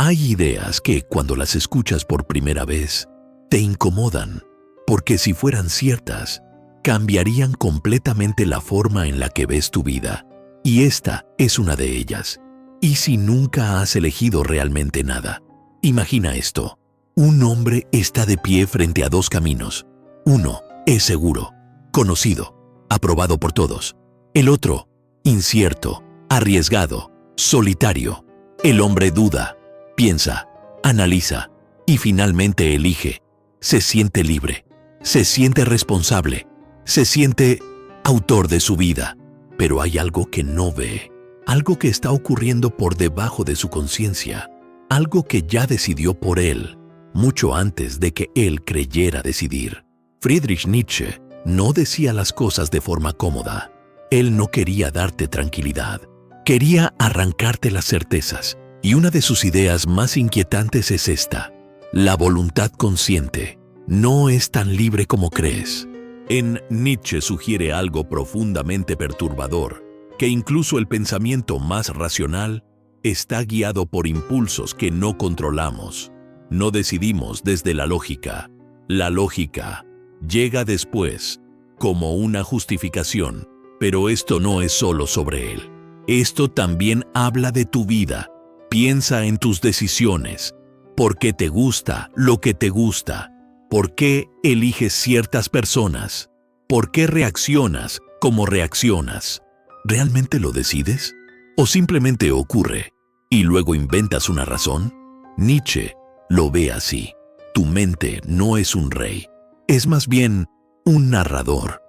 Hay ideas que, cuando las escuchas por primera vez, te incomodan, porque si fueran ciertas, cambiarían completamente la forma en la que ves tu vida. Y esta es una de ellas. ¿Y si nunca has elegido realmente nada? Imagina esto. Un hombre está de pie frente a dos caminos. Uno es seguro, conocido, aprobado por todos. El otro, incierto, arriesgado, solitario. El hombre duda, piensa, analiza y finalmente elige. Se siente libre, se siente responsable, se siente autor de su vida. Pero hay algo que no ve, algo que está ocurriendo por debajo de su conciencia, algo que ya decidió por él, mucho antes de que él creyera decidir. Friedrich Nietzsche no decía las cosas de forma cómoda. Él no quería darte tranquilidad, quería arrancarte las certezas. Y una de sus ideas más inquietantes es esta: la voluntad consciente no es tan libre como crees. En Nietzsche sugiere algo profundamente perturbador, que incluso el pensamiento más racional está guiado por impulsos que no controlamos. No decidimos desde la lógica. La lógica llega después, como una justificación, pero esto no es solo sobre él. Esto también habla de tu vida. Piensa en tus decisiones. ¿Por qué te gusta lo que te gusta? ¿Por qué eliges ciertas personas? ¿Por qué reaccionas como reaccionas? ¿Realmente lo decides? ¿O simplemente ocurre y luego inventas una razón? Nietzsche lo ve así. Tu mente no es un rey, es más bien un narrador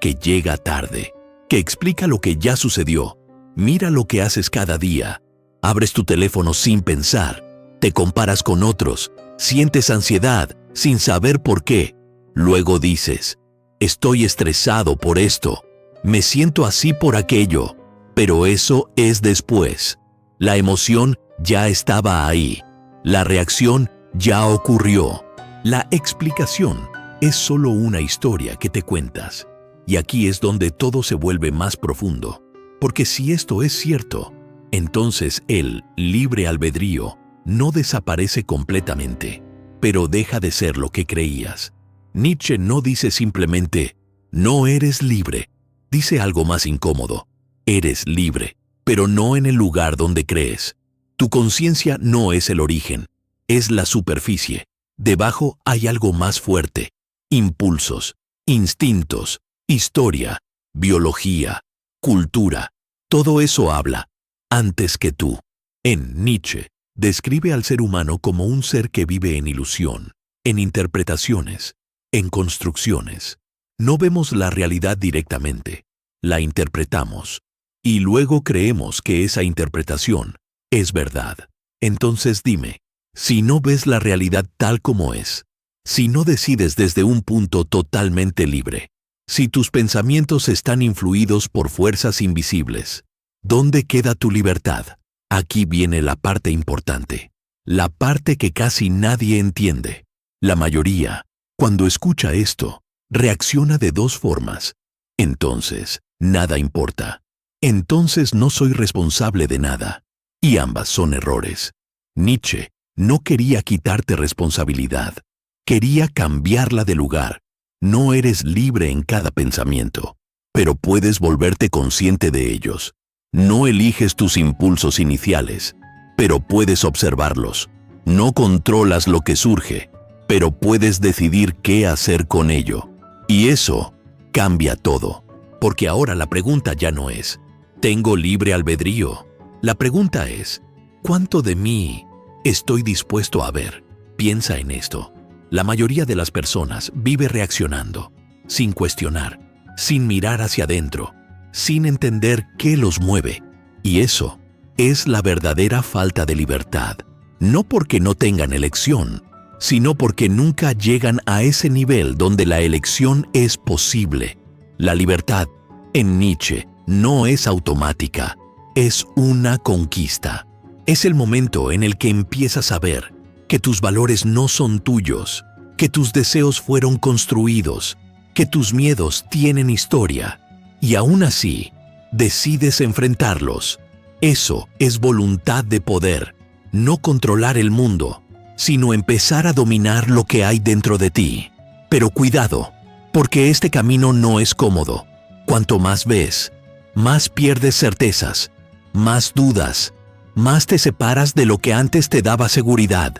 que llega tarde, que explica lo que ya sucedió. Mira lo que haces cada día. Abres tu teléfono sin pensar, te comparas con otros, sientes ansiedad sin saber por qué. Luego dices, estoy estresado por esto, me siento así por aquello, pero eso es después. La emoción ya estaba ahí, la reacción ya ocurrió. La explicación es solo una historia que te cuentas. Y aquí es donde todo se vuelve más profundo, porque si esto es cierto, entonces el libre albedrío no desaparece completamente, pero deja de ser lo que creías. Nietzsche no dice simplemente, no eres libre. Dice algo más incómodo. Eres libre, pero no en el lugar donde crees. Tu conciencia no es el origen, es la superficie. Debajo hay algo más fuerte. Impulsos, instintos, historia, biología, cultura. Todo eso habla antes que tú. En Nietzsche, describe al ser humano como un ser que vive en ilusión, en interpretaciones, en construcciones. No vemos la realidad directamente, la interpretamos, y luego creemos que esa interpretación es verdad. Entonces dime, si no ves la realidad tal como es, si no decides desde un punto totalmente libre, si tus pensamientos están influidos por fuerzas invisibles, ¿dónde queda tu libertad? Aquí viene la parte importante, la parte que casi nadie entiende. La mayoría, cuando escucha esto, reacciona de dos formas. Entonces, nada importa. Entonces no soy responsable de nada. Y ambas son errores. Nietzsche no quería quitarte responsabilidad. Quería cambiarla de lugar. No eres libre en cada pensamiento, pero puedes volverte consciente de ellos. No eliges tus impulsos iniciales, pero puedes observarlos. No controlas lo que surge, pero puedes decidir qué hacer con ello. Y eso cambia todo, porque ahora la pregunta ya no es, ¿tengo libre albedrío? La pregunta es, ¿cuánto de mí estoy dispuesto a ver? Piensa en esto. La mayoría de las personas vive reaccionando, sin cuestionar, sin mirar hacia adentro, sin entender qué los mueve. Y eso es la verdadera falta de libertad. No porque no tengan elección, sino porque nunca llegan a ese nivel donde la elección es posible. La libertad, en Nietzsche, no es automática, es una conquista. Es el momento en el que empiezas a ver que tus valores no son tuyos, que tus deseos fueron construidos, que tus miedos tienen historia, y aún así, decides enfrentarlos. Eso es voluntad de poder. no controlar el mundo, sino empezar a dominar lo que hay dentro de ti. Pero cuidado, porque este camino no es cómodo. Cuanto más ves, más pierdes certezas, más dudas, más te separas de lo que antes te daba seguridad.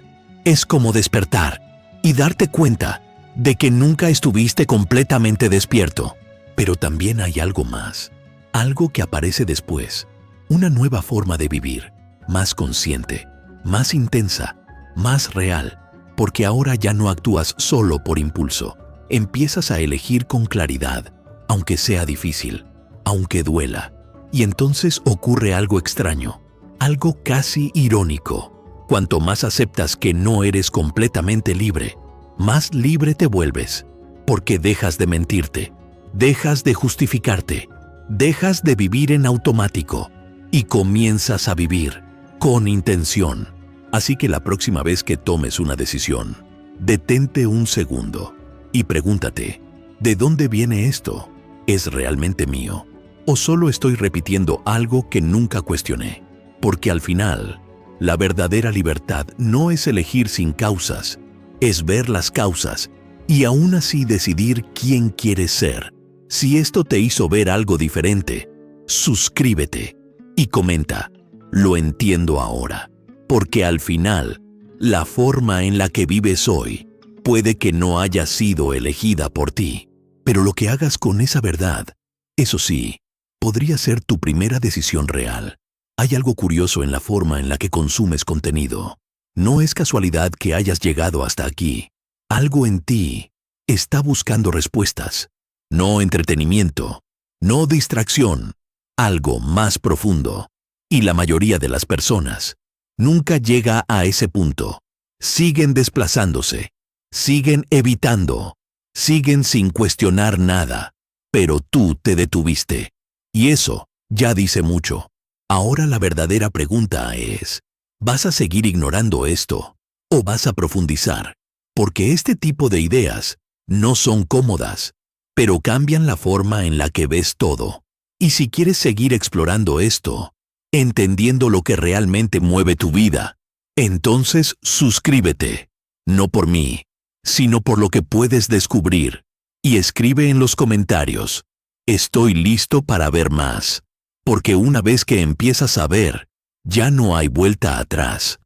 Es como despertar y darte cuenta de que nunca estuviste completamente despierto. Pero también hay algo más, algo que aparece después, una nueva forma de vivir, más consciente, más intensa, más real, porque ahora ya no actúas solo por impulso, empiezas a elegir con claridad, aunque sea difícil, aunque duela, y entonces ocurre algo extraño, algo casi irónico. Cuanto más aceptas que no eres completamente libre, más libre te vuelves, porque dejas de mentirte, dejas de justificarte, dejas de vivir en automático y comienzas a vivir con intención. Así que la próxima vez que tomes una decisión, detente un segundo y pregúntate, ¿de dónde viene esto? ¿Es realmente mío? ¿O solo estoy repitiendo algo que nunca cuestioné? Porque al final, la verdadera libertad no es elegir sin causas, es ver las causas y aún así decidir quién quieres ser. Si esto te hizo ver algo diferente, suscríbete y comenta, lo entiendo ahora, porque al final, la forma en la que vives hoy puede que no haya sido elegida por ti, pero lo que hagas con esa verdad, eso sí, podría ser tu primera decisión real. Hay algo curioso en la forma en la que consumes contenido. No es casualidad que hayas llegado hasta aquí. Algo en ti está buscando respuestas. No entretenimiento, no distracción, algo más profundo. Y la mayoría de las personas nunca llega a ese punto. Siguen desplazándose, siguen evitando, siguen sin cuestionar nada. Pero tú te detuviste. Y eso ya dice mucho. Ahora la verdadera pregunta es, ¿vas a seguir ignorando esto o vas a profundizar? Porque este tipo de ideas no son cómodas, pero cambian la forma en la que ves todo. Y si quieres seguir explorando esto, entendiendo lo que realmente mueve tu vida, entonces suscríbete, no por mí, sino por lo que puedes descubrir, y escribe en los comentarios, estoy listo para ver más, porque una vez que empiezas a ver, ya no hay vuelta atrás.